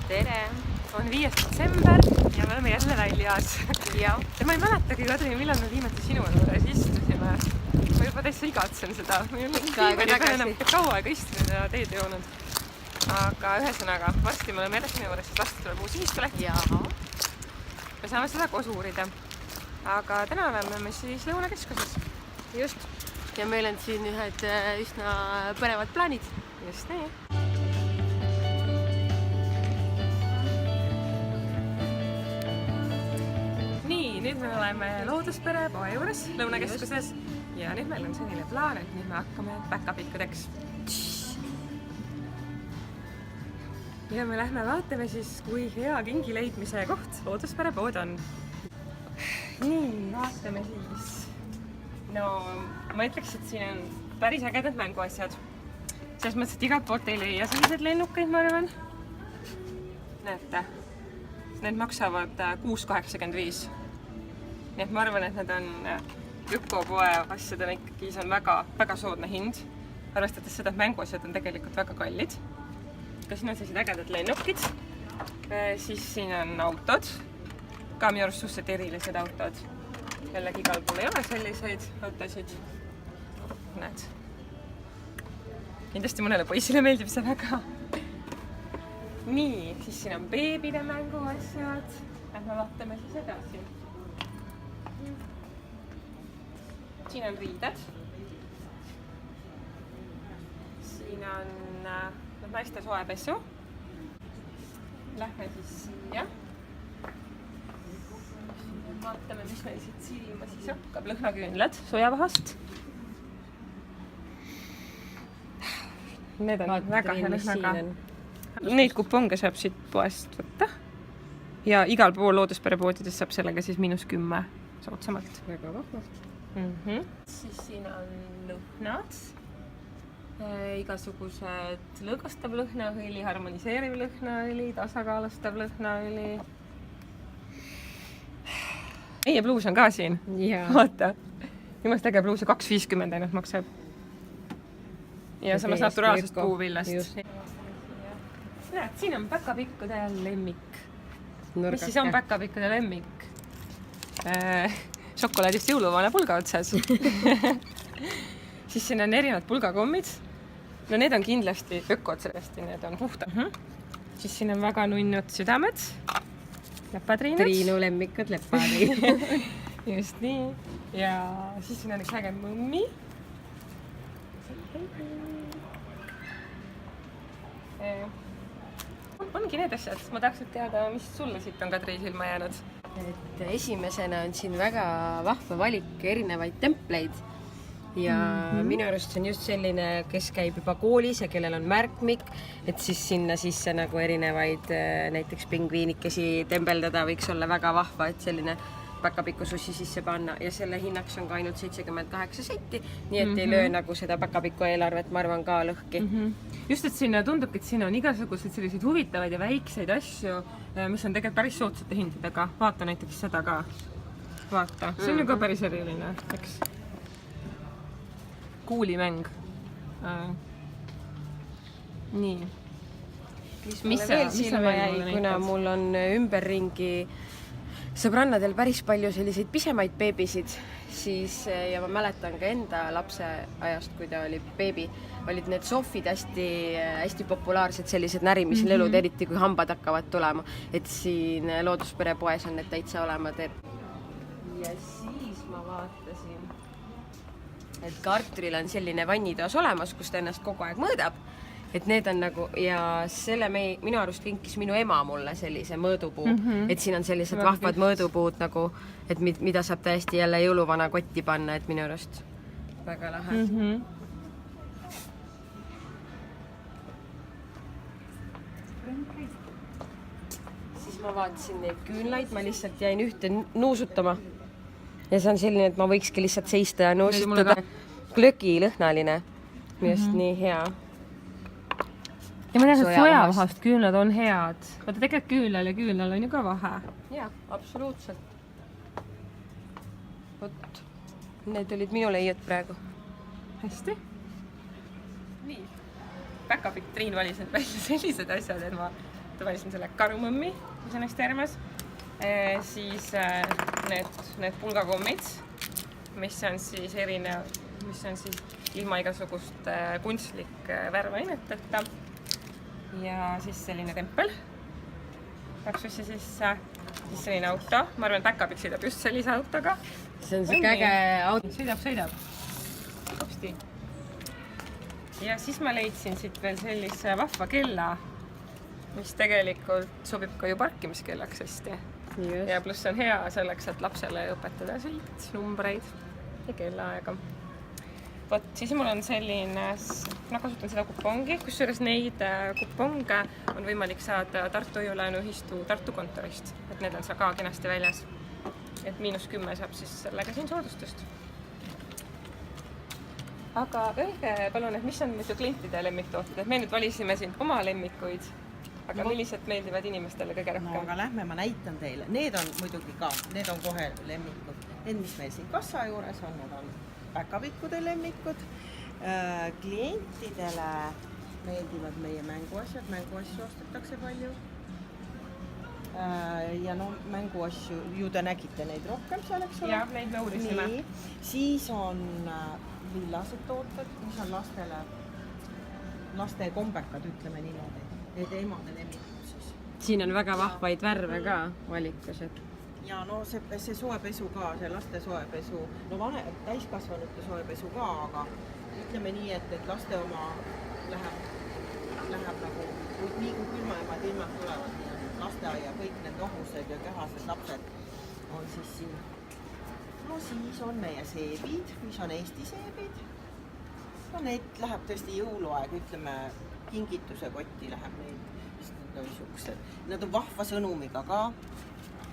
tere! On 5. detsember ja me oleme jälle väljas. Ja ma ei mäletagi, Kadri, millal me viimati sinu juures istusime. Ma juba täitsa igatsen seda. Ma ei ole väga enam kaua aega istunud ja teed joonud. Aga ühesõnaga, varsti me oleme jälle sinu juures, sest varsti tuleb uus ühistuleht. Me saame seda koos uurida. Aga täna oleme me siis Lõunakeskuses. just. Ja meil on siin ühed üsna põnevad plaanid. Just nii. Nüüd me oleme Looduspere poe juures Lõunakeskuses ja nüüd meil on selline plaan, et nüüd me hakkame päkapikkudeks. Ja me lähme vaatame siis, kui hea kingi leidmise koht Looduspere pood on. Nii, vaatame siis. No, ma ütleks, et siin on päris ägedad mänguasjad. Selles mõttes, et igalt poolt ei leia sellised lennukeid, ma arvan. Näete, need maksavad 6,85. Nii et ma arvan, et need on ökopoe asjadena ikkagi, see on väga soodne hind. Arvestades seda, et mänguasjad on tegelikult väga kallid. Ka siin on sellised ägedad lennukid. Siis siin on autod. Ka minu arust suhteliselt erilised autod. Jällegi igal pool ei ole selliseid autosid. Näed. Kindlasti mõnele poisile meeldib see väga. Nii, siis siin on beebide mänguasjad. Lähme vaatame siis edasi. Siin on riided. Siin on naiste soepesu. Lähme siis siia. Vaatame, mis meil siit silma siis hakkab. Lõhnaküünlad sojavahast. Need on väga hea lõhnaga. Neid kuponge saab siit poest võtta. Ja igal pool Looduspere poodides saab sellega siis -10 soodsamalt. Väga vahvalt. Siis siin on lõhnad. Igasugused lõõgastav lõhnaõli, harmoniseeriv lõhnaõli, tasakaalustav lõhnaõli. Meie bluus on ka siin. Vaata. Jumast äge bluus ja 2,50 ainult maksab. Ja samas naturaalsest puuvillast. Näed, siin on päkapikkude lemmik. Mis siis on päkapikkude lemmik? Šokolaadist jõuluvana pulga otsas. Siis siin on erinevad pulgakommid. No need on kindlasti ökotsesti, need on puhtad. Siis siin on väga nunnud südamed. Lepatriinad. Triinu lemmikad lepari. Just nii. Ja siis siin on üks äge mõmmi. Ongi need asjad. Ma tahaks teada, mis sulle siit on Kadri silma jäänud. Et esimesena on siin väga vahva valik erinevaid templeid ja minu arust see on just selline, kes käib juba koolis ja kellel on märkmik, et siis sinna sisse nagu erinevaid näiteks pingviinikesi tembeldada võiks olla väga vahva, et selline päkapikusussi sisse panna ja selle hinnaks on ka ainult 78 senti, nii et ei löö nagu seda päkapiku eelarvet, ma arvan, ka lõhki. Just, et sinna tundubki, et siin on igasuguseid selliseid huvitavaid ja väikseid asju, mis on tegelikult päris soodsate hindadega. Vaata näiteks seda ka. Vaata, see on ju ka päris eriline, eks. Kuulimäng. Nii. Mis veel silma jäi, kuna mul on ümberringi sõbrannadel päris palju selliseid pisemaid beebisid, siis, ja ma mäletan ka enda lapse ajast, kui ta oli beebi, olid need sohvid hästi populaarsed sellised närimishellelud, eriti kui hambad hakkavad tulema, et siin Looduspere poes on need täitsa olemas. Ja siis ma vaatasin, et Karturil on selline vannitoas olemas, kus ta ennast kogu aeg mõõdab. Et need on nagu, ja selle minu arust kinkis minu ema mulle sellise mõõdupuu, et siin on sellised vahvad mõõdupuud nagu, et mida saab täiesti jälle jõuluvana kotti panna, et minu arust väga lahe. Siis ma vaatasin neid küünlaid, ma lihtsalt jäin ühte nuusutama ja see on selline, et ma võikski lihtsalt seista ja nuusutada. Glögi lõhnaline, just nii hea. Ja ma tean, et sojavahast küünlad on head. Vaata, tegelikult küünlal ja küünlal on ju ka vahe. Jaa, absoluutselt. Vot, need olid minu leiad praegu. Hästi. Nii. Päkapikk Triin valis need välja sellised asjad, et ma valisime selle karumõmmi, mis on hästi armas. Siis need pulgakommid, mis on siis ilma igasugust kunstlik värvaineteta. Ja siis selline tempel taksusse sisse. Siis selline auto. Ma arvan, et Päkkapik sõidab just sellise autoga. See on siuke äge auto. Sõidab. Hopsti. Ja siis ma leidsin siit veel sellise vahva kella, mis tegelikult sobib ka ju parkimiskellaks hästi. Ja pluss on hea selleks, et lapsele õpetada sõit, numbreid ja kellaaega. Vot, siis mul on selline, ma kasutan seda kupongi, kusjuures neid kuponge on võimalik saada Tartu Hoiu-laenuühistu Tartu kontorist, et need on seal ka kenasti väljas. Et -10 saab siis sellega siin soodustust. Aga öelge palun, et mis on muidu klientide lemmiktooted, et me nüüd valisime siin oma lemmikuid, aga millised meeldivad inimestele kõige rohkem? No aga lähme, ma näitan teile. Need on muidugi ka, need on kohe lemmikud. Need, mis meil siin kassa juures on, need on Päkapikkude lemmikud. Klientidele meeldivad meie mänguasjad, mänguasju ostetakse palju. Ja no mänguasju, ju te nägite neid rohkem seal, eks ole? Jah, neid me uurisime. Nii, siis on villased tooted, mis on laste kombekad, ütleme niimoodi. Need emade lemmikud siis. Siin on väga vahvaid värve ka valikus, et ja no see soepesu ka, see laste soepesu, no täiskasvanute soepesu ka, aga ütleme nii, et laste oma läheb nagu nii kui külmaemad ilmad tulevad, lasteaia kõik need nohused ja kehased lapsed on siis siin. No siis on meie seebid, mis on Eesti seebid. No need läheb tõesti jõuluaeg, ütleme kingituse kotti läheb neid. Nad on vahva sõnumiga ka.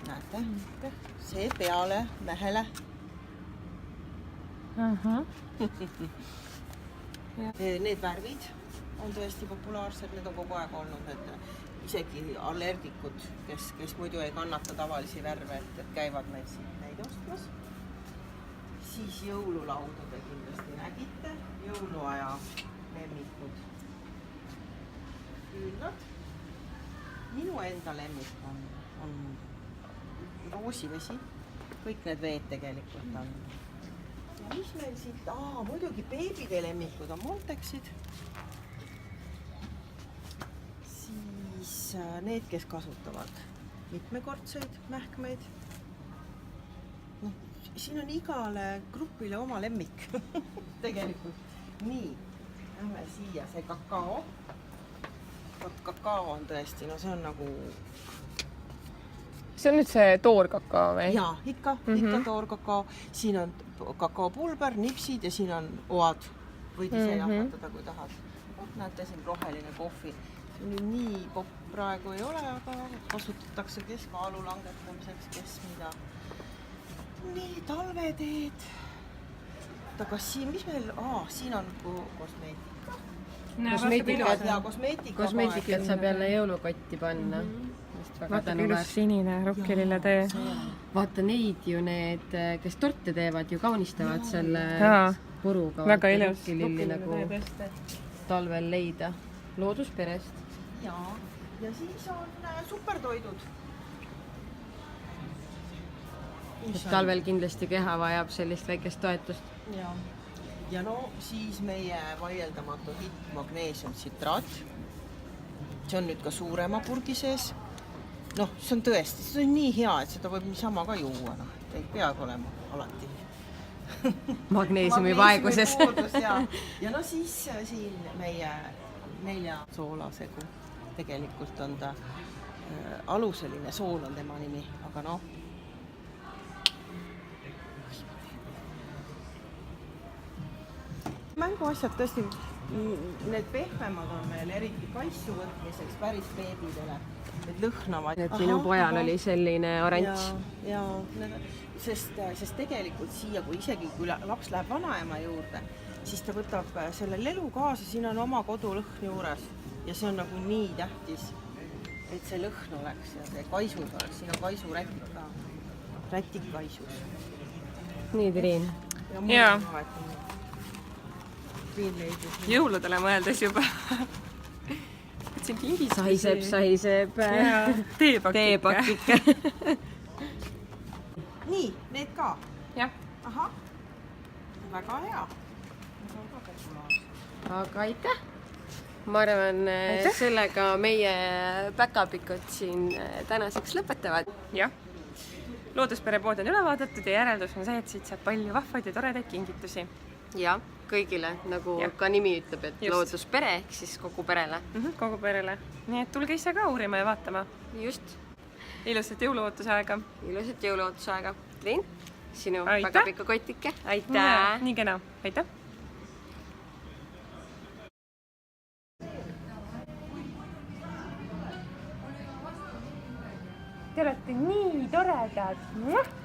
Näete, see peale mehele. Need värvid on tõesti populaarsed, need on kogu aeg olnud, et isegi allergikud, kes muidu ei kannata tavalisi värve, et käivad meil siin neid ostmas. Siis jõululaudu te kindlasti nägite, jõuluaja lemmikud. Küünlad. Minu enda lemmik on roosivesi, kõik need veed tegelikult on. Ja mis meil siit, muidugi beebide lemmikud on Montexid. Siis need, kes kasutavad mitmekordseid mähkmeid. No, siin on igale grupile oma lemmik tegelikult. Nii, lähme siia, see kakao. Kakao on tõesti, no see on nagu see on nüüd see toorkakao või? Jaa, ikka toorkakao. Siin on kakaopulber, nipsid ja siin on oad. Võid ise jahvatada, kui tahad. Näete, siin roheline kohvi. Nii popp praegu ei ole, aga kasutatakse keskaalu langetamiseks, kes mida. Nii, talveteed. Aga siin, mis meil? Siin on kosmeetikat saab jälle jõulukotti panna. Vaata küll sinine rukkilille tee. Vaata neid ju need, kes torte teevad, ju kaunistavad selle puruga. Väga ilus rukkililli nagu talvel leida. Loodusperest. Ja siis on supertoidud. Talvel kindlasti keha vajab sellist väikest toetust. Ja no siis meie vaieldamatu hitt magneesiumtsitraat. See on nüüd ka suurema purgi sees. Noh, see on tõesti, see on nii hea, et seda võib niisama ka juua. Ei peagi olema alati. Magneesiumi vaeguses. Ja no siis siin meie 4 soolasegu. Tegelikult on ta aluseline sool on tema nimi, aga noh. Mänguasjad tõesti, need pehmemad on meil eriti kaisu võtmiseks päris beebidele. Need lõhnavad. Minu pojal oli selline oranž. Ja, sest tegelikult siia, kui isegi kui laps läheb vanaema juurde, siis ta võtab selle lelu kaasa, siin on oma kodulõhn juures. Ja see on nagu nii tähtis, et see lõhn oleks ja see kaisus oleks. Siin on kaisurätik ka. Rätik kaisus. Nii, Triin. Jaa. Jõuludele mõeldes juba. siin kingid. sahiseb. teepakike. nii, need ka? jah. ahah, väga hea. aga aitäh! ma arvan, sellega meie päkapikud siin tänaseks lõpetavad. jah. Looduspere pood on üle vaadatud ja järeldus on see, et siit saab palju vahvaid ja toredaid kingitusi. ja kõigile, nagu ka nimi ütleb, et just. Looduspere ehk siis kogu perele. Kogu perele. nii et tulge ise ka uurima ja vaatama. just. Ilusat jõuluootuse aega. Ilusat jõuluootuse aega. Triin, sinu aitäh. päkapikukotike. Aitäh! nii kena. Aitäh! Te olete nii toredad!